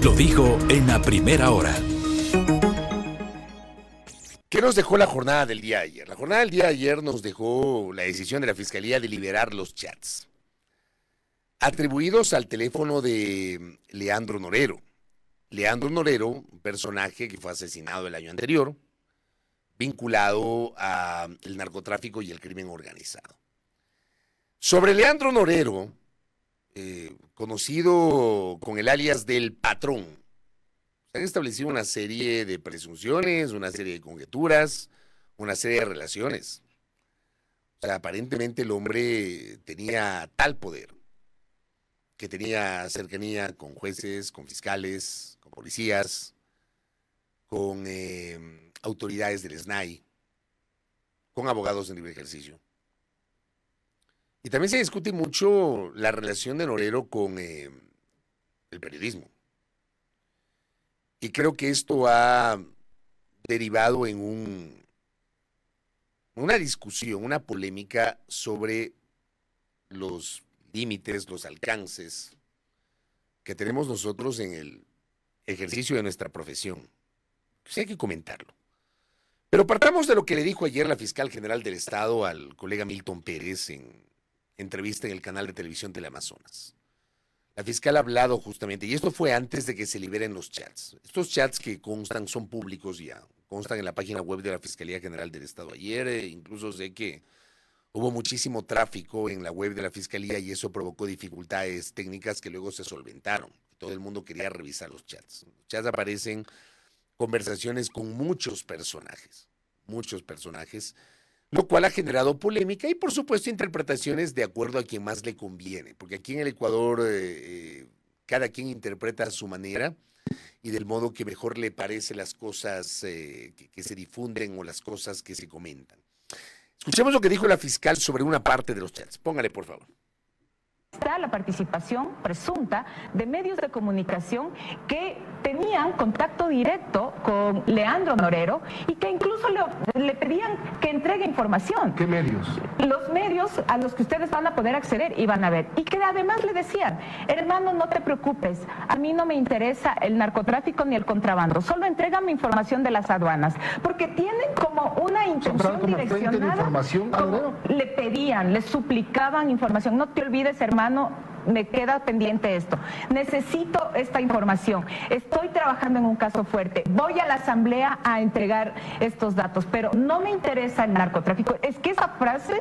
Lo dijo en la primera hora. ¿Qué nos dejó la jornada del día de ayer? La jornada del día de ayer nos dejó la decisión de la Fiscalía de liberar los chats atribuidos al teléfono de Leandro Norero. Leandro Norero, un personaje que fue asesinado el año anterior, vinculado al narcotráfico y el crimen organizado. Sobre Leandro Norero, conocido con el alias del Patrón, se han establecido una serie de presunciones, una serie de conjeturas, una serie de relaciones. O sea, aparentemente el hombre tenía tal poder, que tenía cercanía con jueces, con fiscales, con policías, con autoridades del SNAI, con abogados en libre ejercicio. Y también se discute mucho la relación de Norero con el periodismo. Y creo que esto ha derivado en una discusión, una polémica sobre los límites, los alcances que tenemos nosotros en el ejercicio de nuestra profesión. Pues hay que comentarlo. Pero partamos de lo que le dijo ayer la fiscal general del Estado al colega Milton Pérez en entrevista en el canal de televisión Teleamazonas. La fiscal ha hablado justamente, y esto fue antes de que se liberen los chats. Estos chats que constan, son públicos ya, constan en la página web de la Fiscalía General del Estado. Ayer incluso sé que hubo muchísimo tráfico en la web de la Fiscalía y eso provocó dificultades técnicas que luego se solventaron. Todo el mundo quería revisar los chats. En los chats aparecen conversaciones con muchos personajes, lo cual ha generado polémica y por supuesto interpretaciones de acuerdo a quien más le conviene, porque aquí en el Ecuador cada quien interpreta a su manera y del modo que mejor le parece las cosas que se difunden o las cosas que se comentan. Escuchemos lo que dijo la fiscal sobre una parte de los chats. Póngale, por favor. Está la participación presunta de medios de comunicación que tenían contacto directo con Leandro Norero y que incluso le pedían que entregue información. ¿Qué medios? Los medios a los que ustedes van a poder acceder y van a ver. Y que además le decían, hermano, no te preocupes, a mí no me interesa el narcotráfico ni el contrabando, solo entrégame información de las aduanas, porque tienen como una intención direccionada. Como le pedían, le suplicaban información. No te olvides, hermano, me queda pendiente esto. Necesito esta información. Estoy trabajando en un caso fuerte. Voy a la asamblea a entregar estos datos, pero no me interesa el narcotráfico. Es que esa frase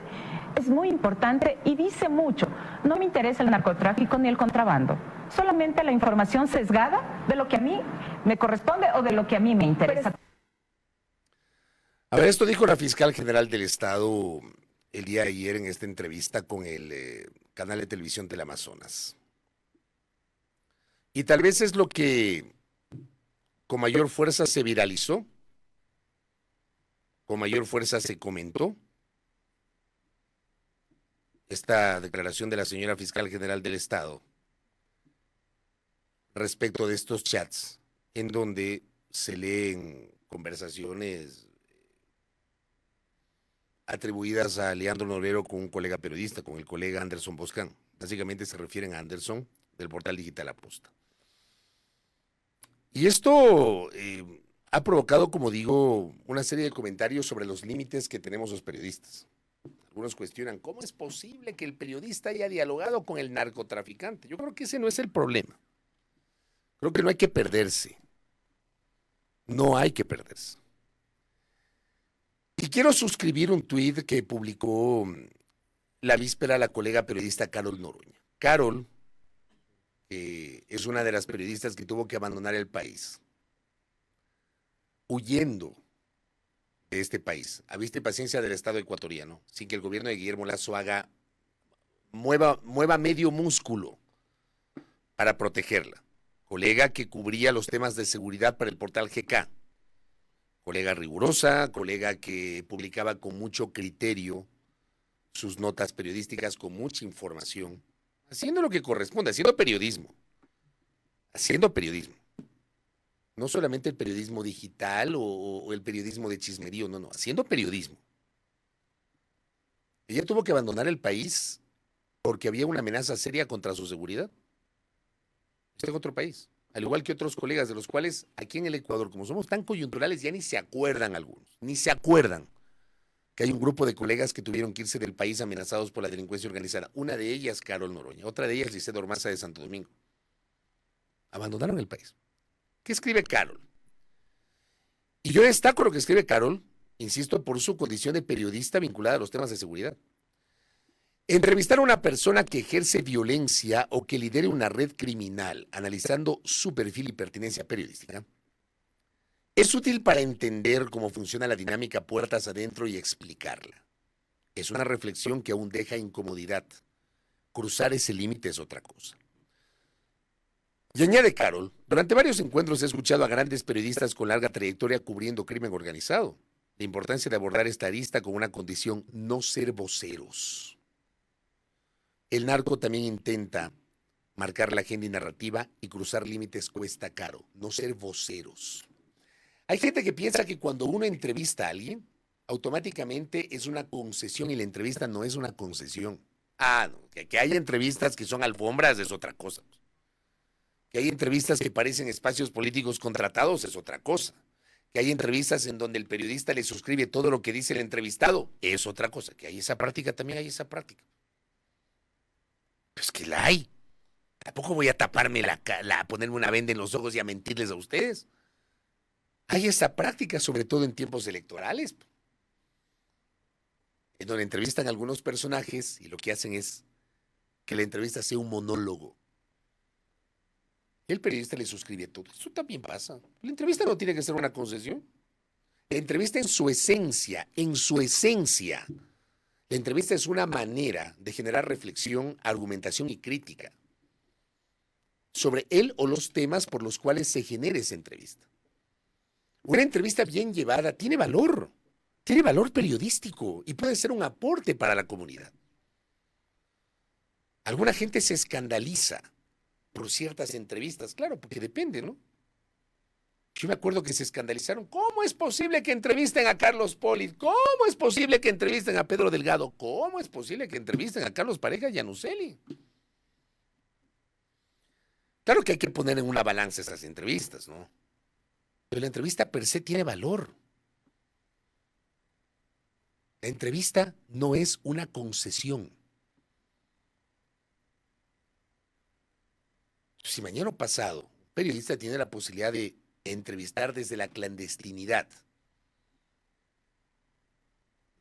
es muy importante y dice mucho. No me interesa el narcotráfico ni el contrabando. Solamente la información sesgada de lo que a mí me corresponde o de lo que a mí me interesa. A ver, esto dijo la fiscal general del Estado el día de ayer en esta entrevista con el canal de televisión Teleamazonas. Y tal vez es lo que con mayor fuerza se viralizó, con mayor fuerza se comentó, esta declaración de la señora fiscal general del Estado respecto de estos chats en donde se leen conversaciones atribuidas a Leandro Norero con un colega periodista, con el colega Anderson Boscan. Básicamente se refieren a Anderson del portal digital Aposta. Y esto ha provocado, como digo, una serie de comentarios sobre los límites que tenemos los periodistas. Algunos cuestionan, ¿cómo es posible que el periodista haya dialogado con el narcotraficante? Yo creo que ese no es el problema. Creo que no hay que perderse. No hay que perderse. Y quiero suscribir un tuit que publicó la víspera la colega periodista Carol Noroña. Carol es una de las periodistas que tuvo que abandonar el país, huyendo de este país, a vista y paciencia del Estado ecuatoriano, sin que el gobierno de Guillermo Lasso mueva medio músculo para protegerla. Colega que cubría los temas de seguridad para el portal GK. Colega rigurosa, colega que publicaba con mucho criterio sus notas periodísticas, con mucha información, haciendo lo que corresponde, haciendo periodismo. No solamente el periodismo digital o el periodismo de chismerío, no, haciendo periodismo. Ella tuvo que abandonar el país porque había una amenaza seria contra su seguridad. Está en otro país. al igual que otros colegas, de los cuales aquí en el Ecuador, como somos tan coyunturales, ya ni se acuerdan algunos, ni se acuerdan que hay un grupo de colegas que tuvieron que irse del país amenazados por la delincuencia organizada. Una de ellas, Carol Noroña, otra de ellas, Licedo Ormaza de Santo Domingo. Abandonaron el país. ¿Qué escribe Carol? Y yo destaco lo que escribe Carol, insisto, por su condición de periodista vinculada a los temas de seguridad. Entrevistar a una persona que ejerce violencia o que lidere una red criminal, analizando su perfil y pertinencia periodística, es útil para entender cómo funciona la dinámica puertas adentro y explicarla. Es una reflexión que aún deja incomodidad. Cruzar ese límite es otra cosa. Y añade Carol, durante varios encuentros he escuchado a grandes periodistas con larga trayectoria cubriendo crimen organizado. La importancia de abordar esta arista con una condición: no ser voceros. El narco también intenta marcar la agenda y narrativa, y cruzar límites cuesta caro. No ser voceros. Hay gente que piensa que cuando uno entrevista a alguien, automáticamente es una concesión, y la entrevista no es una concesión. No, que haya entrevistas que son alfombras es otra cosa. Que hay entrevistas que parecen espacios políticos contratados es otra cosa. Que hay entrevistas en donde el periodista le suscribe todo lo que dice el entrevistado es otra cosa. Que hay esa práctica, también hay esa práctica. Pues que la hay. Tampoco voy a taparme a ponerme una venda en los ojos y a mentirles a ustedes. Hay esa práctica, sobre todo en tiempos electorales, en donde entrevistan a algunos personajes y lo que hacen es que la entrevista sea un monólogo. Y el periodista le suscribe todo. Eso también pasa. La entrevista no tiene que ser una concesión. La entrevista en su esencia, la entrevista es una manera de generar reflexión, argumentación y crítica sobre él o los temas por los cuales se genera esa entrevista. Una entrevista bien llevada tiene valor periodístico y puede ser un aporte para la comunidad. Alguna gente se escandaliza por ciertas entrevistas, claro, porque depende, ¿no? Yo me acuerdo que se escandalizaron. ¿Cómo es posible que entrevisten a Carlos Poli? ¿Cómo es posible que entrevisten a Pedro Delgado? ¿Cómo es posible que entrevisten a Carlos Pareja y a Nuseli? Claro que hay que poner en una balanza esas entrevistas, ¿no? Pero la entrevista per se tiene valor. La entrevista no es una concesión. Si mañana pasado un periodista tiene la posibilidad de entrevistar desde la clandestinidad,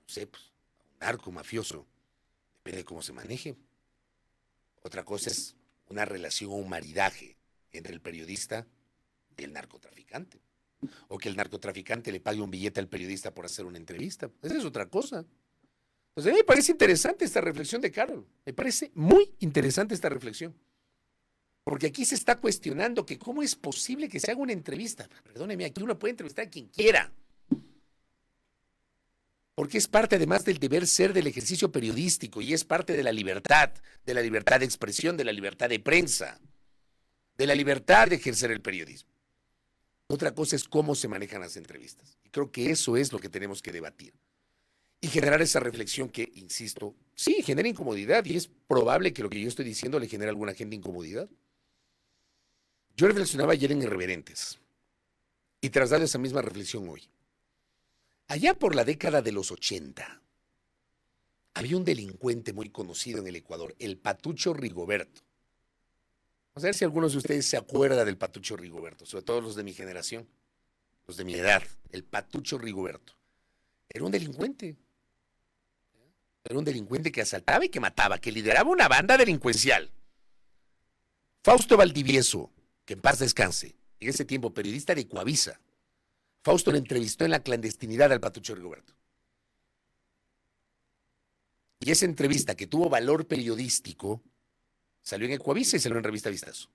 no sé, pues, a un narco mafioso, depende de cómo se maneje. Otra cosa es una relación o un maridaje entre el periodista y el narcotraficante. O que el narcotraficante le pague un billete al periodista por hacer una entrevista. Esa es otra cosa. Pues a mí me parece interesante esta reflexión de Carol. Me parece muy interesante esta reflexión. Porque aquí se está cuestionando que cómo es posible que se haga una entrevista. Perdóneme, aquí uno puede entrevistar a quien quiera. Porque es parte además del deber ser del ejercicio periodístico y es parte de la libertad de expresión, de la libertad de prensa, de la libertad de ejercer el periodismo. Otra cosa es cómo se manejan las entrevistas. Y creo que eso es lo que tenemos que debatir. Y generar esa reflexión que, insisto, sí, genera incomodidad y es probable que lo que yo estoy diciendo le genere a alguna gente incomodidad. Yo reflexionaba ayer en Irreverentes y traslado esa misma reflexión hoy. Allá por la década de los 80, había un delincuente muy conocido en el Ecuador, el Patucho Rigoberto. Vamos a ver si algunos de ustedes se acuerdan del Patucho Rigoberto, sobre todo los de mi generación, los de mi edad. El Patucho Rigoberto era un delincuente. Era un delincuente que asaltaba y que mataba, que lideraba una banda delincuencial. Fausto Valdivieso, que en paz descanse, en ese tiempo periodista de Coavisa. Fausto lo entrevistó en la clandestinidad al Patucho Rigoberto. Y esa entrevista, que tuvo valor periodístico, salió en Ecuavisa y salió en Revista Vistazo.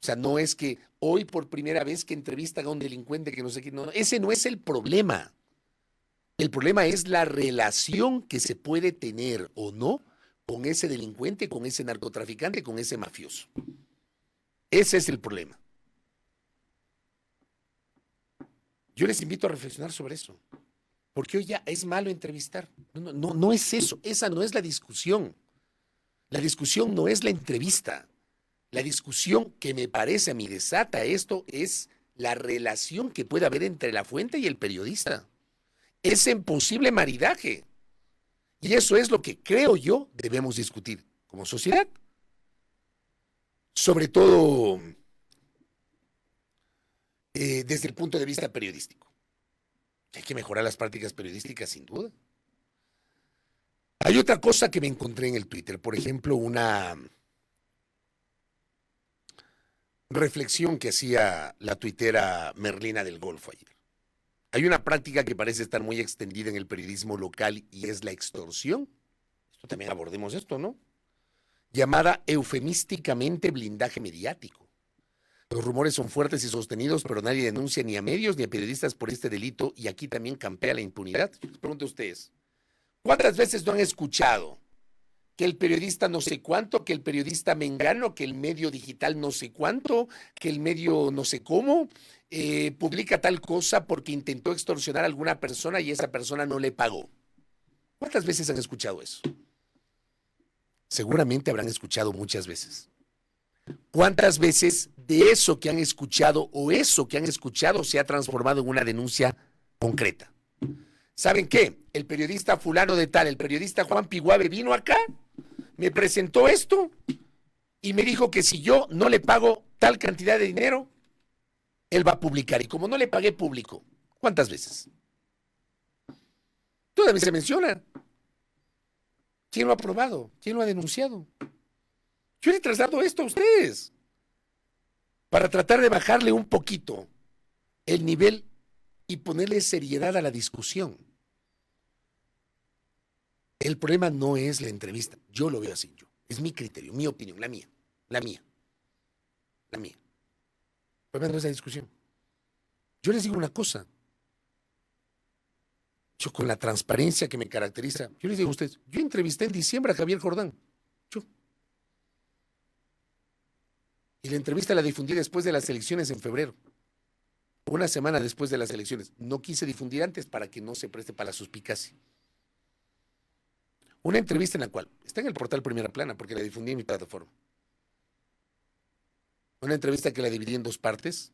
O sea, no es que hoy por primera vez que entrevistan a un delincuente que no sé qué, no, ese no es el problema. El problema es la relación que se puede tener o no con ese delincuente, con ese narcotraficante, con ese mafioso. Ese es el problema. Yo les invito a reflexionar sobre eso. Porque hoy ya es malo entrevistar. No es eso. Esa no es la discusión. La discusión no es la entrevista. La discusión que me parece a mí desata esto es la relación que puede haber entre la fuente y el periodista. Ese imposible maridaje. Y eso es lo que creo yo debemos discutir como sociedad. Sobre todo desde el punto de vista periodístico. Hay que mejorar las prácticas periodísticas, sin duda. Hay otra cosa que me encontré en el Twitter, por ejemplo, una reflexión que hacía la tuitera Merlina del Golfo ayer. Hay una práctica que parece estar muy extendida en el periodismo local y es la extorsión. Esto también abordemos esto, ¿no? Llamada eufemísticamente blindaje mediático. Los rumores son fuertes y sostenidos, pero nadie denuncia ni a medios ni a periodistas por este delito y aquí también campea la impunidad. Yo les pregunto a ustedes, ¿cuántas veces no han escuchado que el periodista no sé cuánto, que el periodista mengano, que el medio digital no sé cuánto, que el medio no sé cómo, publica tal cosa porque intentó extorsionar a alguna persona y esa persona no le pagó? ¿Cuántas veces han escuchado eso? Seguramente habrán escuchado muchas veces. ¿Cuántas veces de eso que han escuchado o eso que han escuchado se ha transformado en una denuncia concreta? ¿Saben qué? El periodista fulano de tal, el periodista Juan Piguave vino acá, me presentó esto y me dijo que si yo no le pago tal cantidad de dinero, él va a publicar. Y como no le pagué, público. ¿Cuántas veces? Todavía se menciona. ¿Quién lo ha probado? ¿Quién lo ha denunciado? Yo le traslado esto a ustedes para tratar de bajarle un poquito el nivel y ponerle seriedad a la discusión. El problema no es la entrevista. Yo lo veo así. Es mi criterio, mi opinión, la mía. El problema no es la discusión. Yo les digo una cosa. Yo con la transparencia que me caracteriza, yo les digo a ustedes, yo entrevisté en diciembre a Javier Jordán. Y la entrevista la difundí después de las elecciones en febrero. Una semana después de las elecciones. No quise difundir antes para que no se preste para la suspicacia. Una entrevista en la cual está en el portal Primera Plana porque la difundí en mi plataforma. Una entrevista que la dividí en dos partes,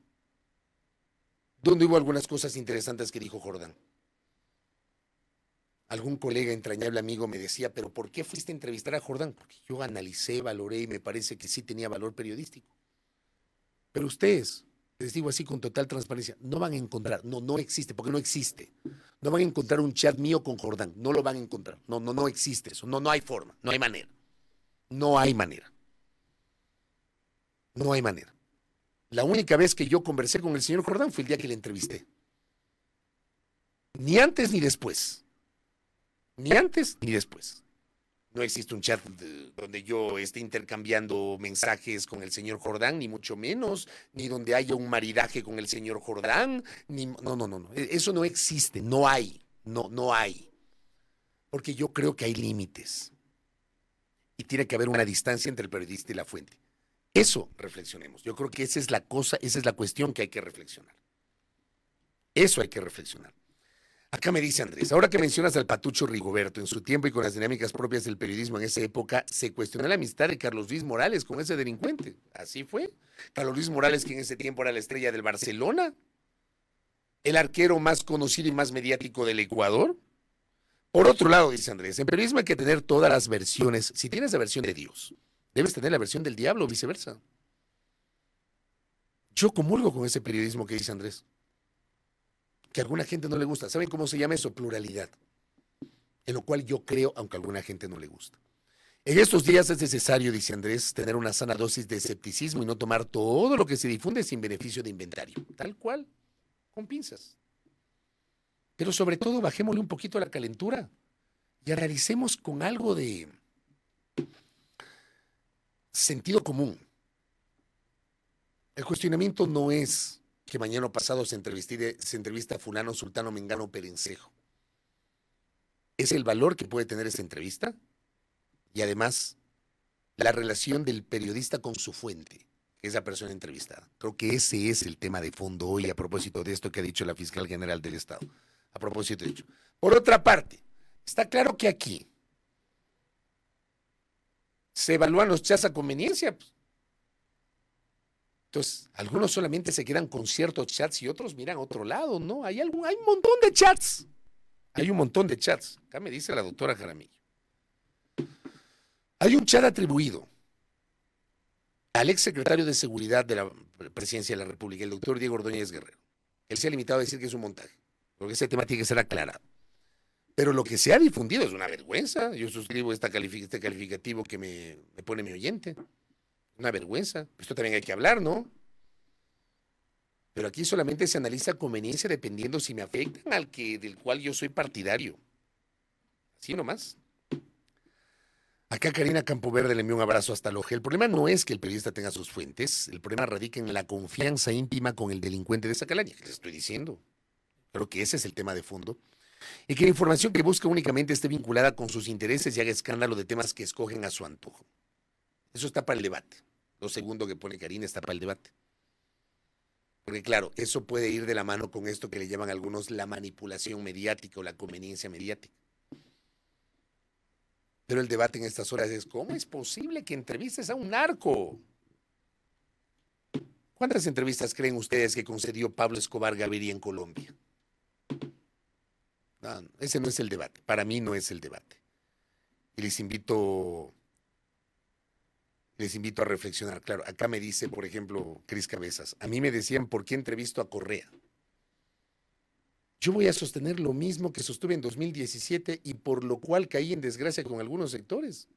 donde hubo algunas cosas interesantes que dijo Jordán. Algún colega entrañable amigo me decía, pero ¿por qué fuiste a entrevistar a Jordán? Porque yo analicé, valoré y me parece que sí tenía valor periodístico. Pero ustedes, les digo así con total transparencia, no van a encontrar, no existe, porque no existe. No van a encontrar un chat mío con Jordán, no lo van a encontrar. No existe eso, no hay forma, no hay manera. No hay manera. La única vez que yo conversé con el señor Jordán fue el día que le entrevisté. Ni antes ni después. Ni antes ni después. No existe un chat donde yo esté intercambiando mensajes con el señor Jordán, ni mucho menos, ni donde haya un maridaje con el señor Jordán, no. Eso no existe, no hay. Porque yo creo que hay límites. Y tiene que haber una distancia entre el periodista y la fuente. Eso reflexionemos. Yo creo que esa es la cosa, esa es la cuestión que hay que reflexionar. Eso hay que reflexionar. Acá me dice Andrés, ahora que mencionas al Patucho Rigoberto, en su tiempo y con las dinámicas propias del periodismo en esa época, se cuestionó la amistad de Carlos Luis Morales con ese delincuente. Así fue. Carlos Luis Morales, que en ese tiempo era la estrella del Barcelona, el arquero más conocido y más mediático del Ecuador. Por otro lado, dice Andrés, en periodismo hay que tener todas las versiones. Si tienes la versión de Dios, debes tener la versión del diablo o viceversa. Yo comulgo con ese periodismo que dice Andrés, que a alguna gente no le gusta. ¿Saben cómo se llama eso? Pluralidad. En lo cual yo creo, aunque a alguna gente no le gusta. En estos días es necesario, dice Andrés, tener una sana dosis de escepticismo y no tomar todo lo que se difunde sin beneficio de inventario. Tal cual, con pinzas. Pero sobre todo, bajémosle un poquito a la calentura y analicemos con algo de sentido común. El cuestionamiento no es que mañana o pasado se entrevista a fulano, sultano, mengano, perencejo. Es el valor que puede tener esa entrevista y además la relación del periodista con su fuente, que es la persona entrevistada. Creo que ese es el tema de fondo hoy a propósito de esto que ha dicho la fiscal general del Estado. A propósito de ello. Por otra parte, está claro que aquí se evalúan los chats a conveniencia. Entonces, algunos solamente se quedan con ciertos chats y otros miran a otro lado, ¿no? Hay un montón de chats. Hay un montón de chats. Acá me dice la doctora Jaramillo. Hay un chat atribuido al exsecretario de Seguridad de la Presidencia de la República, el doctor Diego Ordóñez Guerrero. Él se ha limitado a decir que es un montaje, porque ese tema tiene que ser aclarado. Pero lo que se ha difundido es una vergüenza. Yo suscribo este calificativo que me pone mi oyente. Una vergüenza. Esto también hay que hablar, ¿no? Pero aquí solamente se analiza conveniencia dependiendo si me afectan del cual yo soy partidario. Así nomás. Acá Karina Campoverde le envió un abrazo hasta Loje. El problema no es que el periodista tenga sus fuentes, el problema radica en la confianza íntima con el delincuente de esa calaña, que les estoy diciendo. Creo que ese es el tema de fondo. Y que la información que busca únicamente esté vinculada con sus intereses y haga escándalo de temas que escogen a su antojo. Eso está para el debate. Lo segundo que pone Karina está para el debate. Porque claro, eso puede ir de la mano con esto que le llaman algunos la manipulación mediática o la conveniencia mediática. Pero el debate en estas horas es, ¿cómo es posible que entrevistes a un narco? ¿Cuántas entrevistas creen ustedes que concedió Pablo Escobar Gaviria en Colombia? No, ese no es el debate. Para mí no es el debate. Y les invito a reflexionar. Claro, acá me dice, por ejemplo, Cris Cabezas, a mí me decían, ¿por qué entrevisto a Correa? Yo voy a sostener lo mismo que sostuve en 2017 y por lo cual caí en desgracia con algunos sectores.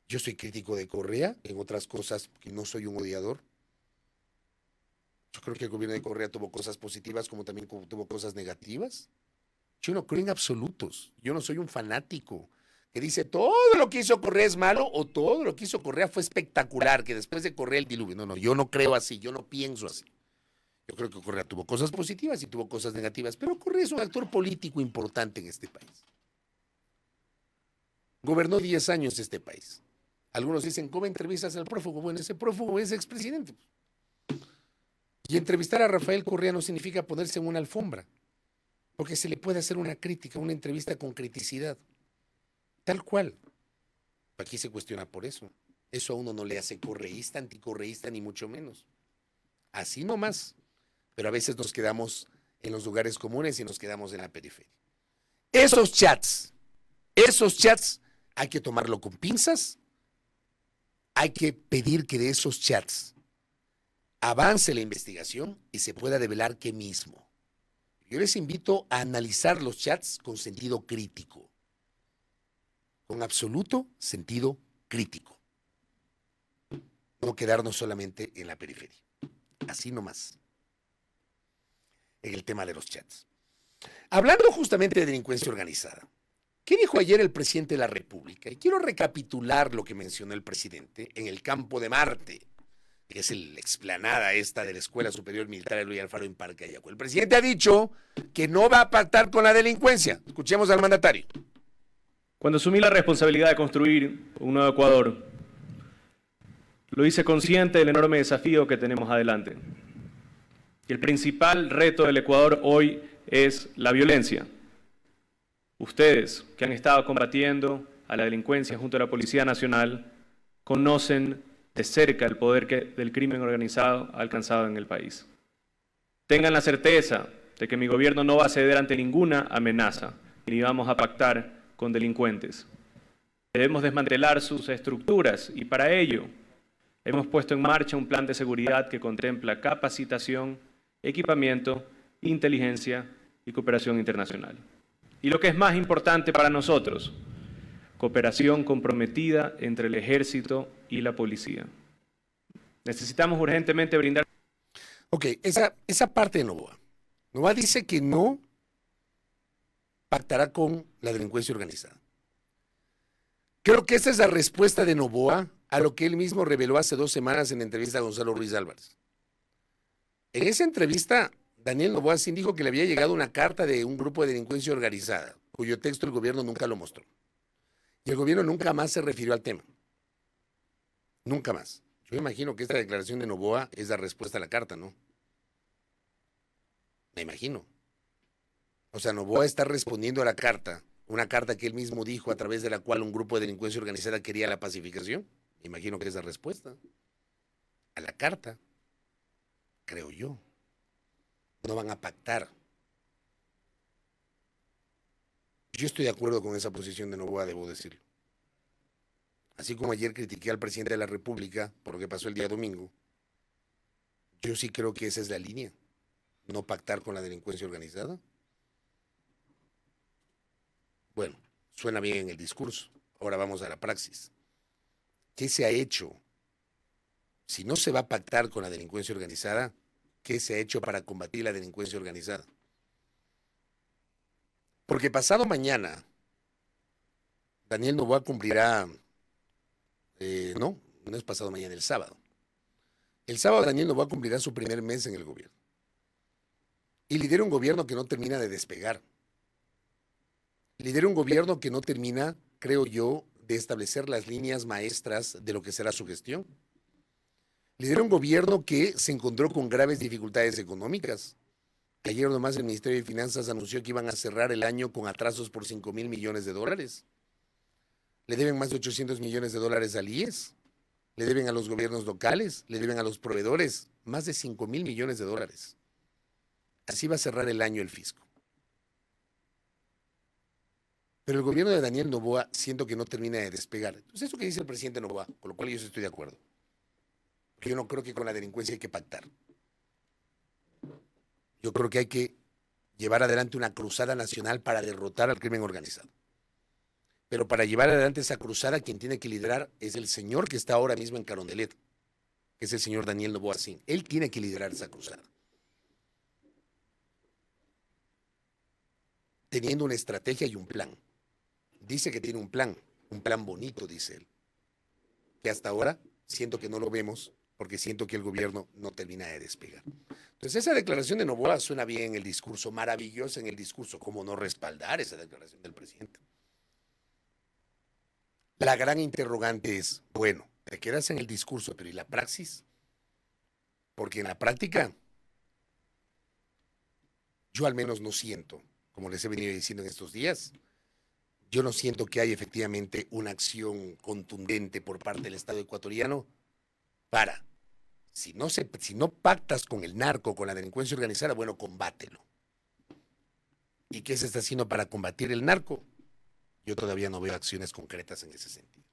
Yo soy crítico de Correa, en otras cosas que no soy un odiador. Yo creo que el gobierno de Correa tuvo cosas positivas como también tuvo cosas negativas. Yo no creo en absolutos. Yo no soy un fanático que dice todo lo que hizo Correa es malo o todo lo que hizo Correa fue espectacular, que después de Correa el diluvio. No, yo no creo así, yo no pienso así. Yo creo que Correa tuvo cosas positivas y tuvo cosas negativas, pero Correa es un actor político importante en este país. Gobernó 10 años este país. Algunos dicen, ¿cómo entrevistas al prófugo? Bueno, ese prófugo es expresidente. Y entrevistar a Rafael Correa no significa ponerse en una alfombra, porque se le puede hacer una crítica, una entrevista con criticidad. Tal cual. Aquí se cuestiona por eso. Eso a uno no le hace correísta, anticorreísta, ni mucho menos. Así nomás. Pero a veces nos quedamos en los lugares comunes y nos quedamos en la periferia. Esos chats hay que tomarlo con pinzas. Hay que pedir que de esos chats avance la investigación y se pueda develar qué mismo. Yo les invito a analizar los chats con sentido crítico. Con absoluto sentido crítico. No quedarnos solamente en la periferia. Así nomás. En el tema de los chats. Hablando justamente de delincuencia organizada, ¿qué dijo ayer el presidente de la República? Y quiero recapitular lo que mencionó el presidente en el campo de Marte, que es la explanada esta de la Escuela Superior Militar Eloy Alfaro en Parque Ayacucho. El presidente ha dicho que no va a pactar con la delincuencia. Escuchemos al mandatario. Cuando asumí la responsabilidad de construir un nuevo Ecuador, lo hice consciente del enorme desafío que tenemos adelante. Y el principal reto del Ecuador hoy es la violencia. Ustedes, que han estado combatiendo a la delincuencia junto a la Policía Nacional, conocen de cerca el poder del crimen organizado ha alcanzado en el país. Tengan la certeza de que mi gobierno no va a ceder ante ninguna amenaza, ni vamos a pactar con delincuentes. Debemos desmantelar sus estructuras y para ello hemos puesto en marcha un plan de seguridad que contempla capacitación, equipamiento, inteligencia y cooperación internacional. Y lo que es más importante para nosotros, cooperación comprometida entre el ejército y la policía. Necesitamos urgentemente brindar... Ok, esa parte de Noboa. Noboa dice que no pactará con la delincuencia organizada. Creo que esa es la respuesta de Noboa a lo que él mismo reveló hace 2 semanas en la entrevista a Gonzalo Ruiz Álvarez. En esa entrevista, Daniel Noboa sí dijo que le había llegado una carta de un grupo de delincuencia organizada, cuyo texto el gobierno nunca lo mostró. Y el gobierno nunca más se refirió al tema. Nunca más. Yo imagino que esta declaración de Noboa es la respuesta a la carta, ¿no? Me imagino. O sea, Noboa está respondiendo a la carta, una carta que él mismo dijo a través de la cual un grupo de delincuencia organizada quería la pacificación. Me imagino que es la respuesta. a la carta, creo yo. No van a pactar. Yo estoy de acuerdo con esa posición de Noboa, debo decirlo. Así como ayer critiqué al presidente de la República por lo que pasó el día domingo, yo sí creo que esa es la línea. No pactar con la delincuencia organizada. Bueno, suena bien en el discurso. Ahora vamos a la praxis. ¿Qué se ha hecho? Si no se va a pactar con la delincuencia organizada, ¿qué se ha hecho para combatir la delincuencia organizada? Porque pasado mañana, Daniel Noboa cumplirá, no es pasado mañana, el sábado. El sábado Daniel Noboa cumplirá su primer mes en el gobierno. Y lidera un gobierno que no termina de despegar. Lidera un gobierno que no termina, creo yo, de establecer las líneas maestras de lo que será su gestión. Lidera un gobierno que se encontró con graves dificultades económicas. Ayer nomás el Ministerio de Finanzas anunció que iban a cerrar el año con atrasos por 5,000 millones de dólares. Le deben más de 800 millones de dólares al IES. Le deben a los gobiernos locales, le deben a los proveedores más de 5,000 millones de dólares. Así va a cerrar el año el fisco. Pero el gobierno de Daniel Noboa siento que no termina de despegar. Entonces, eso que dice el presidente Noboa, con lo cual yo sí estoy de acuerdo. Yo no creo que con la delincuencia hay que pactar. Yo creo que hay que llevar adelante una cruzada nacional para derrotar al crimen organizado. Pero para llevar adelante esa cruzada, quien tiene que liderar es el señor que está ahora mismo en Carondelet, que es el señor Daniel Noboa Sin. Él tiene que liderar esa cruzada. Teniendo una estrategia y un plan. Dice que tiene un plan bonito, dice él, que hasta ahora siento que no lo vemos porque siento que el gobierno no termina de despegar. Entonces esa declaración de Noboa suena bien en el discurso, maravillosa en el discurso. ¿Cómo no respaldar esa declaración del presidente? La gran interrogante es, bueno, te quedas en el discurso, pero ¿y la praxis? Porque en la práctica yo al menos no siento, como les he venido diciendo en estos días, yo no siento que hay efectivamente una acción contundente por parte del Estado ecuatoriano para, si no pactas con el narco, con la delincuencia organizada, bueno, combátelo. ¿Y qué se está haciendo para combatir el narco? Yo todavía no veo acciones concretas en ese sentido.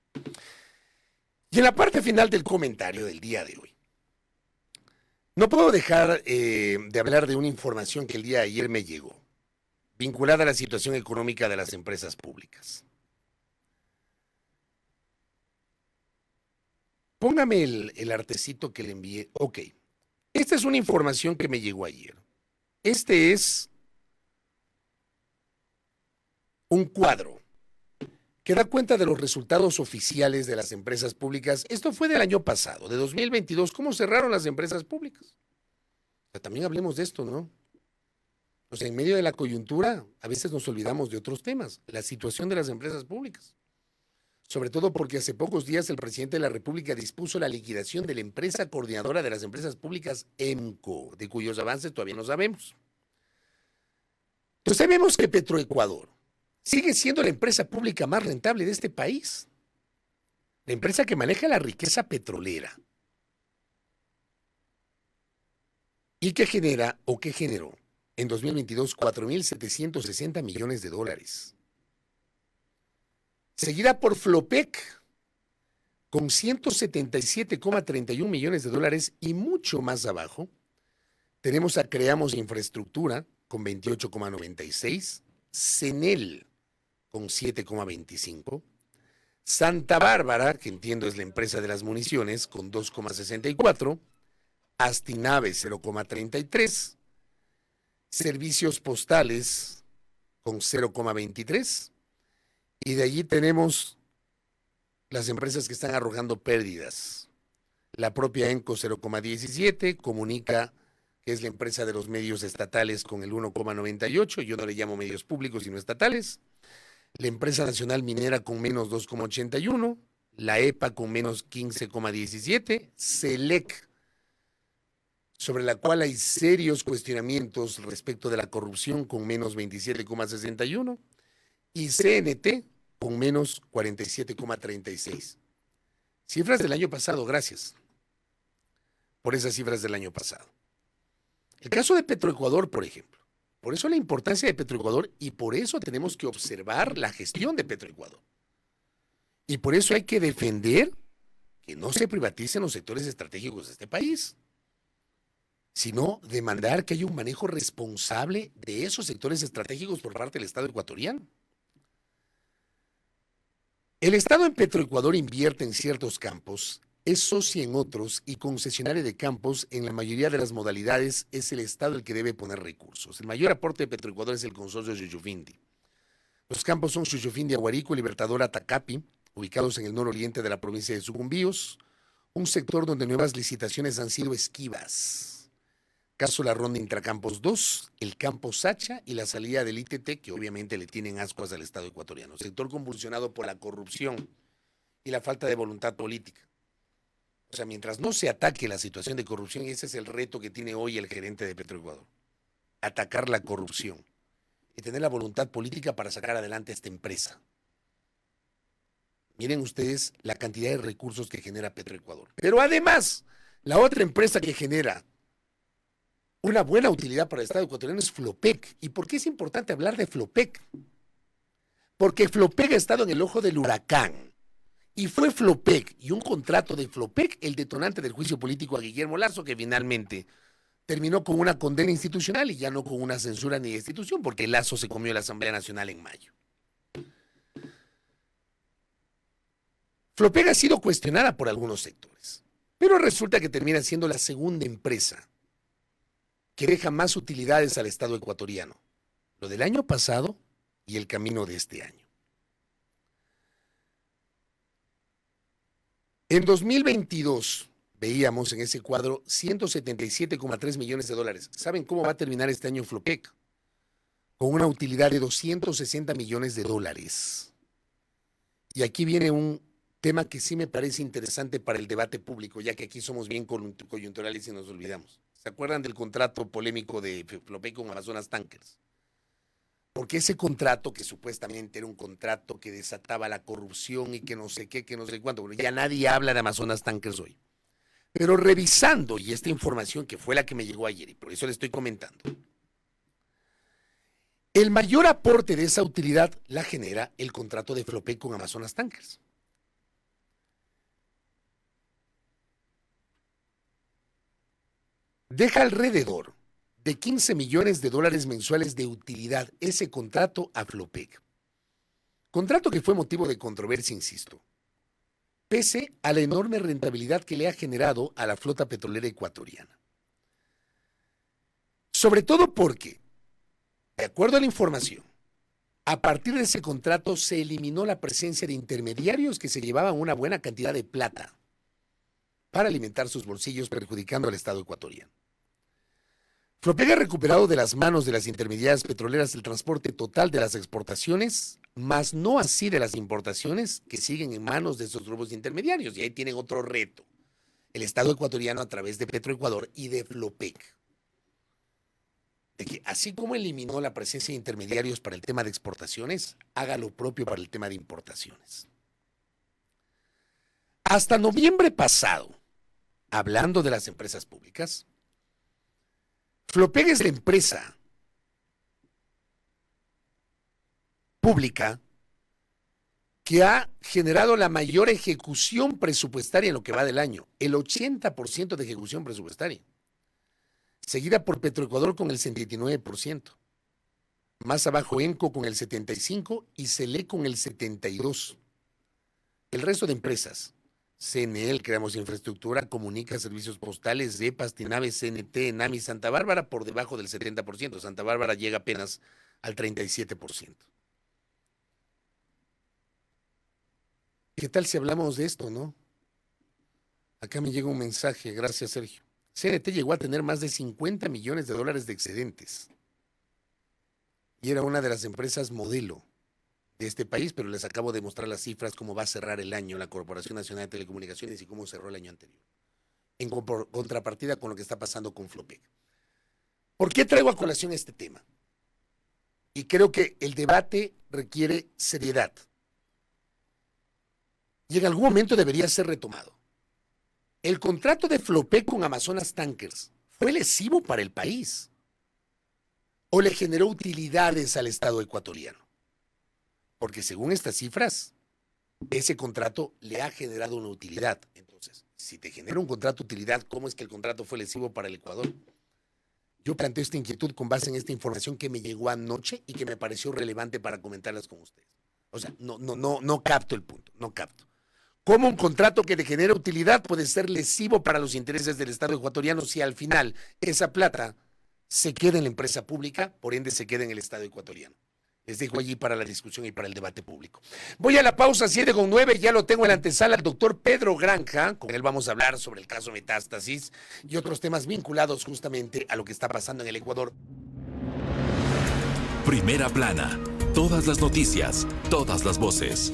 Y en la parte final del comentario del día de hoy, no puedo dejar de hablar de una información que el día de ayer me llegó, vinculada a la situación económica de las empresas públicas. Póngame el artecito que le envié. Ok, esta es una información que me llegó ayer. Este es un cuadro que da cuenta de los resultados oficiales de las empresas públicas. Esto fue del año pasado, de 2022. ¿Cómo cerraron las empresas públicas? O sea, también hablemos de esto, ¿no? O sea, en medio de la coyuntura, a veces nos olvidamos de otros temas. La situación de las empresas públicas. Sobre todo porque hace pocos días el presidente de la República dispuso la liquidación de la empresa coordinadora de las empresas públicas, EMCO, de cuyos avances todavía no sabemos. Entonces vemos que Petroecuador sigue siendo la empresa pública más rentable de este país. La empresa que maneja la riqueza petrolera. Y que genera, o que generó, en 2022, 4,760 millones de dólares. Seguida por Flopec, con 177,31 millones de dólares, y mucho más abajo, tenemos a Creamos Infraestructura, con 28,96, CENEL, con 7,25, Santa Bárbara, que entiendo es la empresa de las municiones, con 2,64, Astinave, 0,33, Servicios Postales, con 0,23, y de allí tenemos las empresas que están arrojando pérdidas. La propia ENCO 0,17, Comunica, que es la empresa de los medios estatales, con el 1,98, yo no le llamo medios públicos sino estatales. La empresa nacional minera con menos 2,81, la EPA con menos 15,17, SELEC, sobre la cual hay serios cuestionamientos respecto de la corrupción, con menos 27,61, y CNT con menos 47,36. Cifras del año pasado, gracias. por esas cifras del año pasado. El caso de Petroecuador, por ejemplo. Por eso la importancia de Petroecuador y por eso tenemos que observar la gestión de Petroecuador. Y por eso hay que defender que no se privaticen los sectores estratégicos de este país, sino demandar que haya un manejo responsable de esos sectores estratégicos por parte del Estado ecuatoriano. El Estado en Petroecuador invierte en ciertos campos, es socio en otros y concesionario de campos en la mayoría de las modalidades es el Estado el que debe poner recursos. El mayor aporte de Petroecuador es el consorcio Shushufindi. Los campos son Shushufindi Aguarico, Libertador Atacapi, ubicados en el nororiente de la provincia de Sucumbíos, un sector donde nuevas licitaciones han sido esquivas. Caso la ronda Intracampos 2, el campo Sacha y la salida del ITT, que obviamente le tienen ascuas al Estado ecuatoriano. Sector convulsionado por la corrupción y la falta de voluntad política. O sea, mientras no se ataque la situación de corrupción, y ese es el reto que tiene hoy el gerente de Petroecuador, atacar la corrupción y tener la voluntad política para sacar adelante esta empresa. Miren ustedes la cantidad de recursos que genera Petroecuador. Pero además, la otra empresa que genera una buena utilidad para el Estado ecuatoriano es Flopec. ¿Y por qué es importante hablar de Flopec? Porque Flopec ha estado en el ojo del huracán. Y fue Flopec y un contrato de Flopec el detonante del juicio político a Guillermo Lasso, que finalmente terminó con una condena institucional y ya no con una censura ni destitución, porque Lasso se comió la Asamblea Nacional en mayo. Flopec ha sido cuestionada por algunos sectores, pero resulta que termina siendo la segunda empresa que deja más utilidades al Estado ecuatoriano, lo del año pasado y el camino de este año. En 2022 veíamos en ese cuadro 177,3 millones de dólares. ¿Saben cómo va a terminar este año Flopec? Con una utilidad de 260 millones de dólares. Y aquí viene un tema que sí me parece interesante para el debate público, ya que aquí somos bien coyunturales y nos olvidamos. ¿Se acuerdan del contrato polémico de Flopec con Amazonas Tankers? Porque ese contrato, que supuestamente era un contrato que desataba la corrupción y que no sé qué, que no sé cuánto, ya nadie habla de Amazonas Tankers hoy. Pero revisando, y esta información que fue la que me llegó ayer, y por eso le estoy comentando, el mayor aporte de esa utilidad la genera el contrato de Flopec con Amazonas Tankers. Deja alrededor de 15 millones de dólares mensuales de utilidad ese contrato a Flopec. Contrato que fue motivo de controversia, insisto, pese a la enorme rentabilidad que le ha generado a la flota petrolera ecuatoriana. Sobre todo porque, de acuerdo a la información, a partir de ese contrato se eliminó la presencia de intermediarios que se llevaban una buena cantidad de plata para alimentar sus bolsillos, perjudicando al Estado ecuatoriano. Flopec ha recuperado de las manos de las intermediarias petroleras el transporte total de las exportaciones, mas no así de las importaciones que siguen en manos de esos grupos intermediarios. Y ahí tienen otro reto, el Estado ecuatoriano a través de Petroecuador y de Flopec. De que así como eliminó la presencia de intermediarios para el tema de exportaciones, haga lo propio para el tema de importaciones. Hasta noviembre pasado, hablando de las empresas públicas, Flopec es la empresa pública que ha generado la mayor ejecución presupuestaria en lo que va del año, el 80% de ejecución presupuestaria, seguida por Petroecuador con el 79%, más abajo ENCO con el 75% y CELE con el 72%. El resto de empresas, CNL, Creamos Infraestructura, Comunica, Servicios Postales, EPAS, TINAVE, CNT, ENAMI, Santa Bárbara, por debajo del 70%. Santa Bárbara llega apenas al 37%. ¿Qué tal si hablamos de esto, no? Acá me llega un mensaje, gracias Sergio. CNT llegó a tener más de 50 millones de dólares de excedentes. Y era una de las empresas modelo de este país, pero les acabo de mostrar las cifras, cómo va a cerrar el año la Corporación Nacional de Telecomunicaciones y cómo cerró el año anterior, en contrapartida con lo que está pasando con Flopec. ¿Por qué traigo a colación este tema? Y creo que el debate requiere seriedad. Y en algún momento debería ser retomado. ¿El contrato de Flopec con Amazonas Tankers fue lesivo para el país? ¿O le generó utilidades al Estado ecuatoriano? Porque según estas cifras, ese contrato le ha generado una utilidad. Entonces, si te genera un contrato de utilidad, ¿cómo es que el contrato fue lesivo para el Ecuador? Yo planteo esta inquietud con base en esta información que me llegó anoche y que me pareció relevante para comentarlas con ustedes. O sea, no capto el punto, no capto. ¿Cómo un contrato que te genera utilidad puede ser lesivo para los intereses del Estado ecuatoriano si al final esa plata se queda en la empresa pública, por ende se queda en el Estado ecuatoriano? Les dejo allí para la discusión y para el debate público. Voy a la pausa, 7:09, ya lo tengo en la antesala al doctor Pedro Granja. Con él vamos a hablar sobre el caso Metástasis y otros temas vinculados justamente a lo que está pasando en el Ecuador. Primera plana. Todas las noticias, todas las voces.